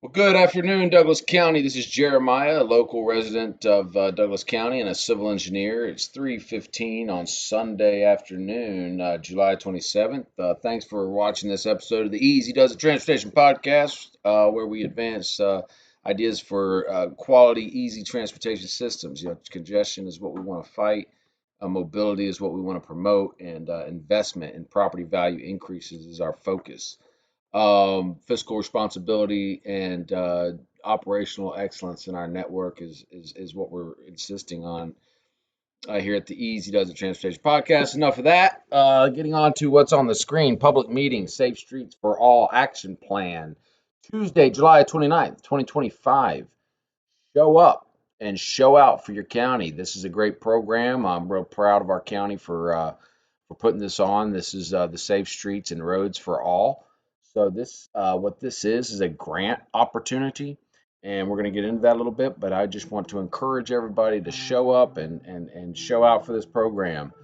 Well, good afternoon, Douglas County. This is Jeremiah, a local resident of Douglas County and a civil engineer. It's 3:15 on Sunday afternoon, July 27th. Thanks for watching this episode of the Easy Does It Transportation Podcast, where we advance ideas for quality, easy transportation systems. Congestion is what we want to fight. Mobility is what we want to promote, and investment in property value increases is our focus. Fiscal responsibility and operational excellence in our network is what we're insisting on here at the Easy Does It Transportation Podcast. Enough of that. Getting on to what's on the screen. Public meeting, Safe Streets for All Action Plan. Tuesday, July 29th, 2025. Show up and show out for your county. This is a great program. I'm real proud of our county for putting this on. This is the Safe Streets and Roads for All. So this, what this is a grant opportunity, and we're going to get into that a little bit. But I just want to encourage everybody to show up and show out for this program.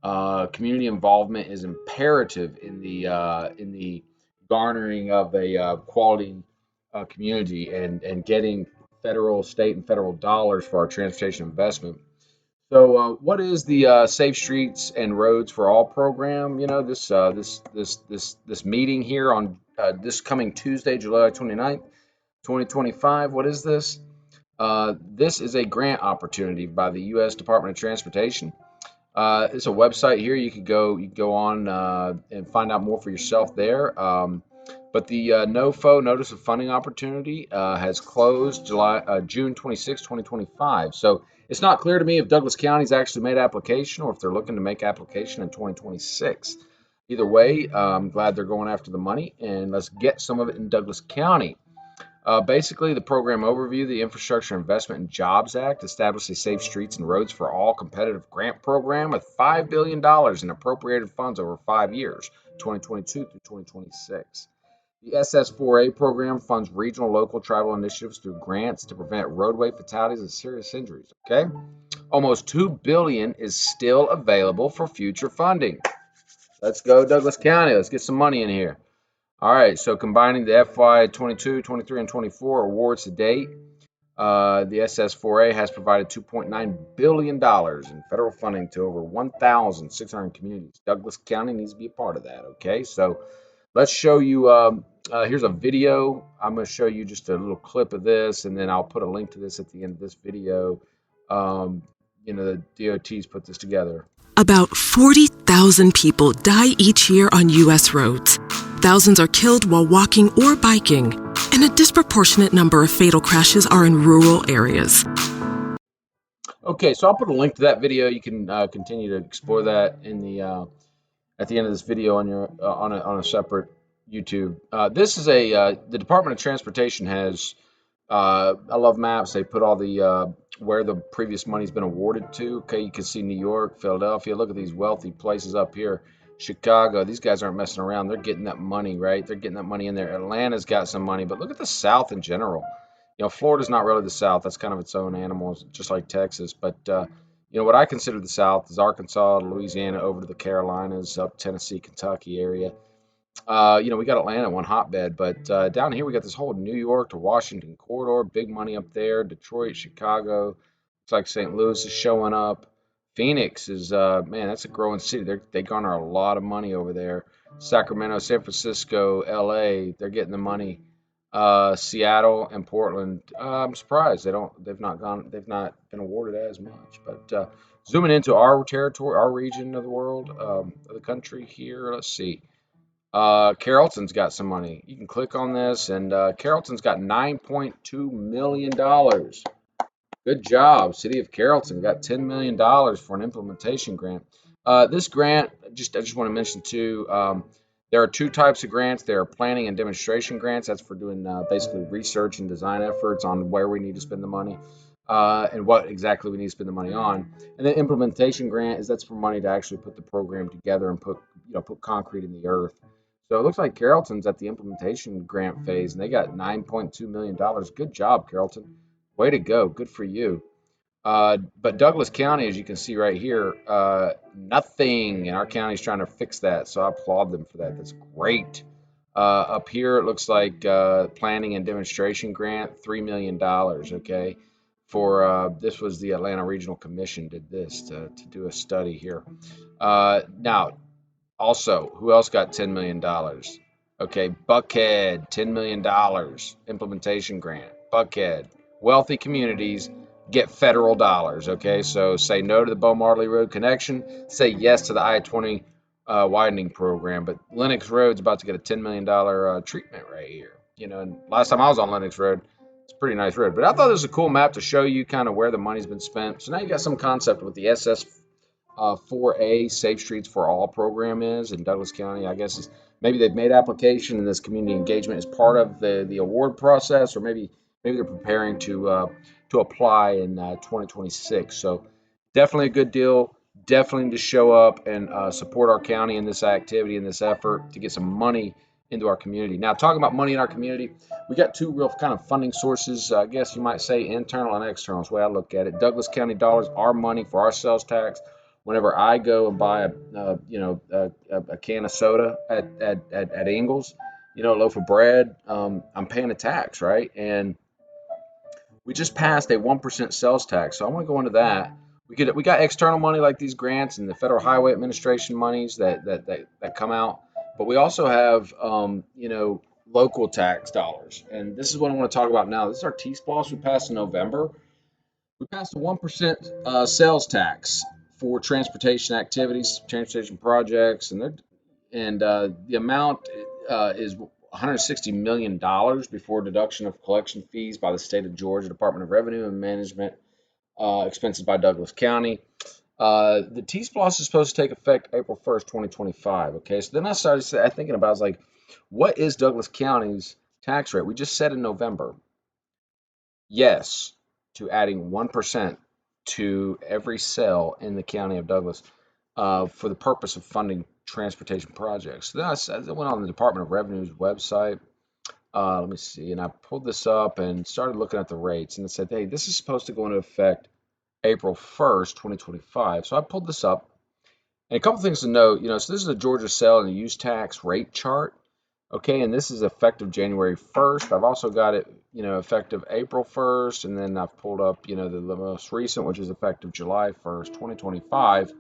Community involvement is imperative in the garnering of a quality community and getting federal, state, and federal dollars for our transportation investment. So, what is the Safe Streets and Roads for All program? This meeting here on this coming Tuesday, July 29th, 2025. What is this? This is a grant opportunity by the U.S. Department of Transportation. It's a website here. You can go on and find out more for yourself there. But the NOFO Notice of Funding Opportunity has closed June 26, 2025. So it's not clear to me if Douglas County's actually made application or if they're looking to make application in 2026. Either way, I'm glad they're going after the money, and let's get some of it in Douglas County. Basically, the program overview, the Infrastructure Investment and Jobs Act established a Safe Streets and Roads for All competitive grant program with $5 billion in appropriated funds over 5 years, 2022 through 2026. The SS4A program funds regional, local, tribal initiatives through grants to prevent roadway fatalities and serious injuries. Okay, almost $2 billion is still available for future funding. Let's go, Douglas County. Let's get some money in here. All right, so combining the FY 22, 23, and 24 awards to date, the SS4A has provided $2.9 billion in federal funding to over 1,600 communities. Douglas County needs to be a part of that, okay? So let's show you, here's a video. I'm going to show you just a little clip of this, and then I'll put a link to this at the end of this video. The DOT's put this together. About 40,000 people die each year on U.S. roads. Thousands are killed while walking or biking, and a disproportionate number of fatal crashes are in rural areas. Okay, so I'll put a link to that video. You can continue to explore that in the at the end of this video on your on a separate YouTube. This is the Department of Transportation has. I love maps. They put all the where the previous money's been awarded to. Okay, you can see New York, Philadelphia. Look at these wealthy places up here. Chicago. These guys aren't messing around. They're getting that money, right? They're getting that money in there. Atlanta's got some money, but look at the South in general. Florida's not really the South. That's kind of its own animal, just like Texas. But what I consider the South is Arkansas, Louisiana, over to the Carolinas, up Tennessee, Kentucky area. We got Atlanta, one hotbed, but down here we got this whole New York to Washington corridor, big money up there. Detroit, Chicago, looks like St. Louis is showing up. Phoenix is, man, that's a growing city. They garner a lot of money over there. Sacramento, San Francisco, LA, they're getting the money. Seattle and Portland, I'm surprised they've not been awarded as much. But zooming into our territory, our region of the world, of the country here, let's see. Carrollton's got some money. You can click on this, and Carrollton's got $9.2 million. Good job. City of Carrollton got $10 million for an implementation grant. This grant, I just want to mention too, there are two types of grants. There are planning and demonstration grants. That's for doing basically research and design efforts on where we need to spend the money and what exactly we need to spend the money on. And then implementation grant that's for money to actually put the program together and put concrete in the earth. So it looks like Carrollton's at the implementation grant phase, and they got $9.2 million. Good job, Carrollton. Way to go. Good for you. But Douglas County, as you can see right here, nothing. And our county's trying to fix that. So I applaud them for that. That's great. Up here, it looks like planning and demonstration grant, $3 million. Okay, for this was the Atlanta Regional Commission did this to do a study here. Now, also, who else got $10 million? Okay, Buckhead, $10 million implementation grant. Buckhead, wealthy communities get federal dollars. Okay, so say no to the Bo Marley Road connection, say yes to the I-20 widening program. But Lennox Road's about to get a $10 million treatment right here. And last time I was on Lennox Road, it's a pretty nice road. But I thought this was a cool map to show you kind of where the money's been spent. So now you got some concept with the SS 4A Safe Streets for All program is in Douglas County. I guess is maybe they've made application and this community engagement is part of the award process, or maybe they're preparing to apply in 2026. So definitely a good deal. Definitely need to show up and support our county in this activity and this effort to get some money into our community. Now, talking about money in our community, we got two real kind of funding sources. I guess you might say internal and external is the way I look at it. Douglas County dollars, our money for our sales tax. Whenever I go and buy a can of soda at Ingles, a loaf of bread, I'm paying a tax, right? And we just passed a 1% sales tax, so I want to go into that. We got external money like these grants and the Federal Highway Administration monies that come out, but we also have local tax dollars, and this is what I want to talk about now. This is our TSPLOST we passed in November. We passed a 1% sales tax for transportation activities, transportation projects, and the amount is $160 million before deduction of collection fees by the state of Georgia Department of Revenue and Management, expenses by Douglas County. The T-SPLOST is supposed to take effect April 1st, 2025. Okay, so then I started thinking about, I was like, what is Douglas County's tax rate? We just said in November, yes, to adding 1% to every sale in the county of Douglas for the purpose of funding transportation projects. So then I went on the Department of Revenue's website. Let me see, and I pulled this up and started looking at the rates, and it said, hey, this is supposed to go into effect April 1st, 2025. So I pulled this up, and a couple things to note, so this is a Georgia sale and use tax rate chart. Okay, and this is effective January 1st. I've also got it, effective April 1st, and then I've pulled up, the most recent, which is effective July 1st, 2025.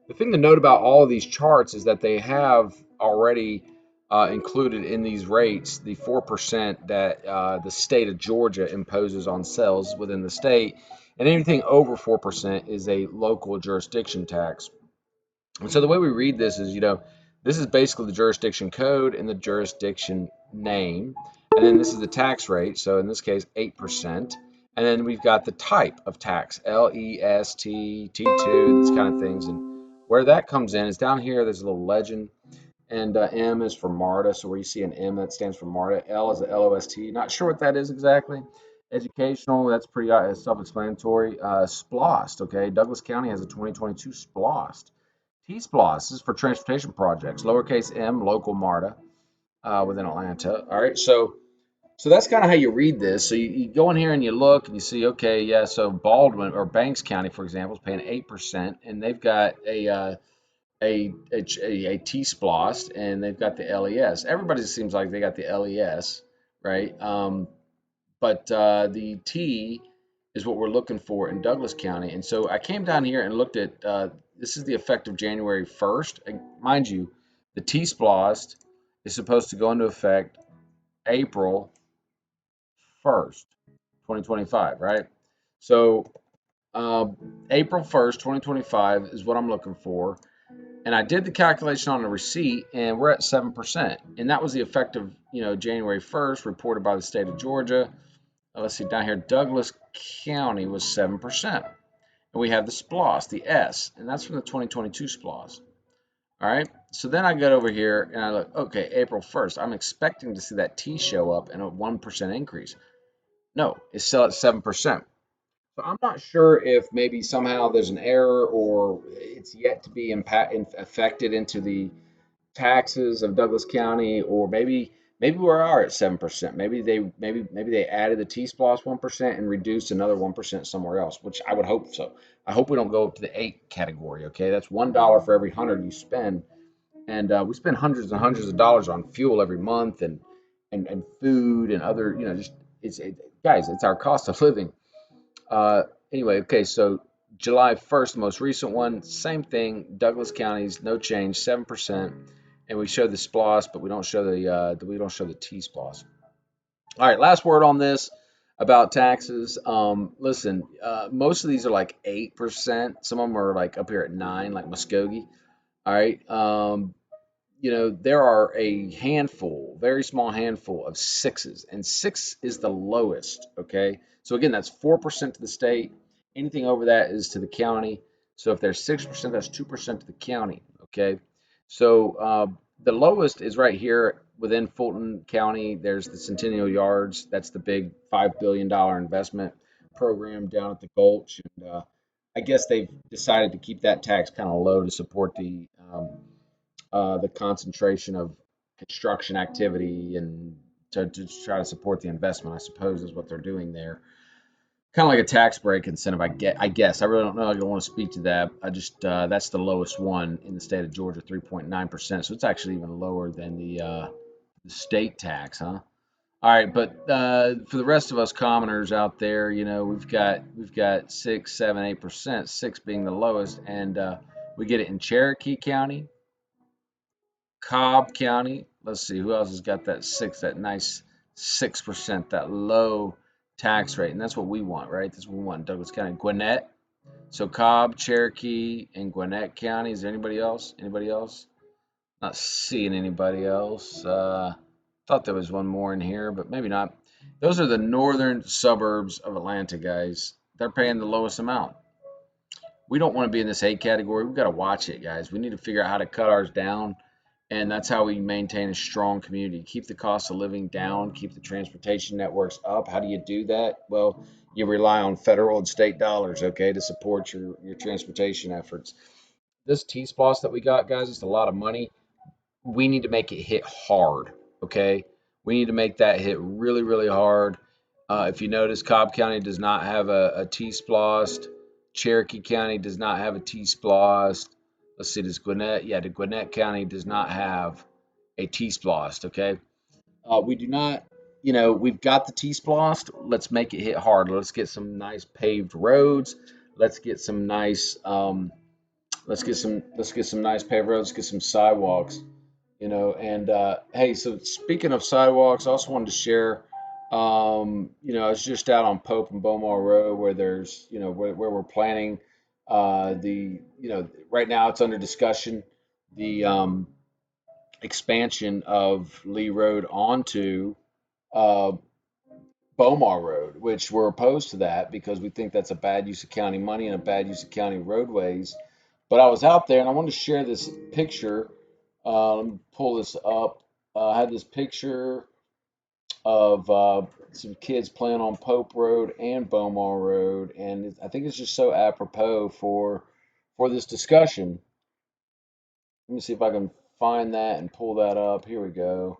The thing to note about all of these charts is that they have already included in these rates the 4% that the state of Georgia imposes on sales within the state, and anything over 4% is a local jurisdiction tax. And so the way we read this is, this is basically the jurisdiction code and the jurisdiction name. And then this is the tax rate. So in this case, 8%. And then we've got the type of tax, LEST, T2, these kind of things. And where that comes in is down here, there's a little legend. And M is for MARTA. So where you see an M, that stands for MARTA. L is a LOST. Not sure what that is exactly. Educational, that's pretty self-explanatory. SPLOST, okay. Douglas County has a 2022 SPLOST. T-SPLOST is for transportation projects, lowercase m, local MARTA within Atlanta. All right, so that's kind of how you read this. So you go in here and you look and you see, okay, yeah, so Baldwin or Banks County, for example, is paying 8%, and they've got a T-SPLOST, and they've got the LES. Everybody seems like they got the LES, right? But the T is what we're looking for in Douglas County. And so I came down here and looked at this is the effective January 1st. And mind you, the T-SPLOST is supposed to go into effect April 1st, 2025, right? So uh, April 1st, 2025 is what I'm looking for. And I did the calculation on the receipt, and we're at 7%. And that was the effective, January 1st, reported by the state of Georgia. Let's see, down here, Douglas County was 7%. And we have the SPLOST, the S, and that's from the 2022 SPLOST. All right, so then I get over here and I look, okay, April 1st. I'm expecting to see that T show up and a 1% increase. No, it's still at 7%. So I'm not sure if maybe somehow there's an error or it's yet to be affected into the taxes of Douglas County, or maybe we are at 7%. Maybe they added the T-SPLOST 1% and reduced another 1% somewhere else, which I would hope so. I hope we don't go up to the 8 category. Okay, that's $1 for every 100 you spend and we spend hundreds and hundreds of dollars on fuel every month, and food and other, just guys, it's our cost of living. Uh, anyway, okay, so July 1st, the most recent one, same thing. Douglas County's no change, 7%, and we show the SPLOST, but we don't show the T-SPLOST. All right, last word on this about taxes. Listen, most of these are like 8%. Some of them are like up here at 9, like Muskogee. All right. There are a handful, very small handful of sixes, and six is the lowest. Okay. So again, that's 4% to the state. Anything over that is to the county. So if there's 6%, that's 2% to the county. Okay. So the lowest is right here within Fulton County. There's the Centennial Yards. That's the big $5 billion investment program down at the Gulch. And I guess they've decided to keep that tax kind of low to support the concentration of construction activity and to try to support the investment, I suppose, is what they're doing there. Kind of like a tax break incentive, I guess. I really don't know. I don't want to speak to that. I just that's the lowest one in the state of Georgia, 3.9%. So it's actually even lower than the state tax, huh? All right, but for the rest of us commoners out there, we've got 6, 7, 8%. Six being the lowest, and we get it in Cherokee County, Cobb County. Let's see who else has got that six, that nice 6%, that low tax rate, and that's what we want, right? That's what we want in Douglas County. Gwinnett, so Cobb, Cherokee, and Gwinnett County. Is there anybody else? Anybody else? Not seeing anybody else. Thought there was one more in here, but maybe not. Those are the northern suburbs of Atlanta, guys. They're paying the lowest amount. We don't want to be in this A category. We've got to watch it, guys. We need to figure out how to cut ours down, and that's how we maintain a strong community. Keep the cost of living down, keep the transportation networks up. How do you do that? Well, you rely on federal and state dollars, okay, to support your transportation efforts. This T-SPLOST that we got, guys, it's a lot of money. We need to make it hit hard, okay? We need to make that hit really, really hard. If you notice, Cobb County does not have a T-SPLOST. Cherokee County does not have a T-SPLOST. Let's see, does Gwinnett? Yeah, the Gwinnett County does not have a T-SPLOST, okay? We do not, we've got the T-SPLOST. Let's make it hit hard. Let's get some nice paved roads. Let's get some nice, let's get some nice paved roads. Let's get some sidewalks. And hey, so speaking of sidewalks, I also wanted to share. I was just out on Pope and Beaumont Road where there's, where we're planning right now it's under discussion the expansion of Lee Road onto uh, Beaumont Road, which we're opposed to that because we think that's a bad use of county money and a bad use of county roadways. But I was out there and I wanted to share this picture. Let me pull this up. I had this picture of some kids playing on Pope Road and Beaumont Road, and I think it's just so apropos for this discussion. Let me see if I can find that and pull that up. Here we go.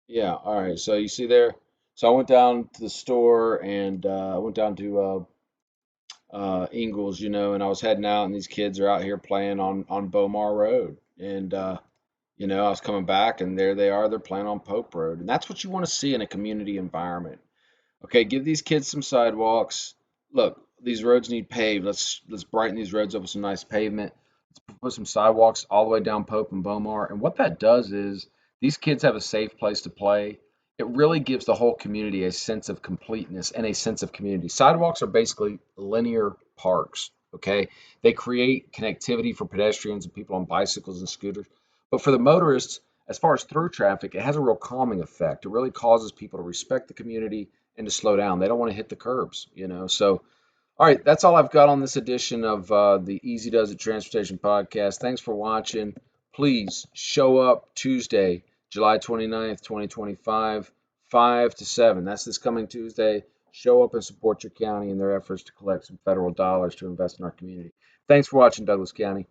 Yeah, all right. So you see there. So I went down to the store and I went down to Ingles, and I was heading out, and these kids are out here playing on Beaumont Road, and I was coming back, and there they are. They're playing on Pope Road, and that's what you want to see in a community environment. Okay, give these kids some sidewalks. Look, these roads need paved. Let's brighten these roads up with some nice pavement. Let's put some sidewalks all the way down Pope and Beaumont. And what that does is these kids have a safe place to play. It really gives the whole community a sense of completeness and a sense of community. Sidewalks are basically linear parks. Okay, they create connectivity for pedestrians and people on bicycles and scooters. But for the motorists, as far as through traffic, it has a real calming effect. It really causes people to respect the community and to slow down. They don't want to hit the curbs. So, all right, that's all I've got on this edition of the Easy Does It Transportation Podcast. Thanks for watching. Please show up Tuesday, July 29th, 2025, 5 to 7. That's this coming Tuesday. Show up and support your county in their efforts to collect some federal dollars to invest in our community. Thanks for watching, Douglas County.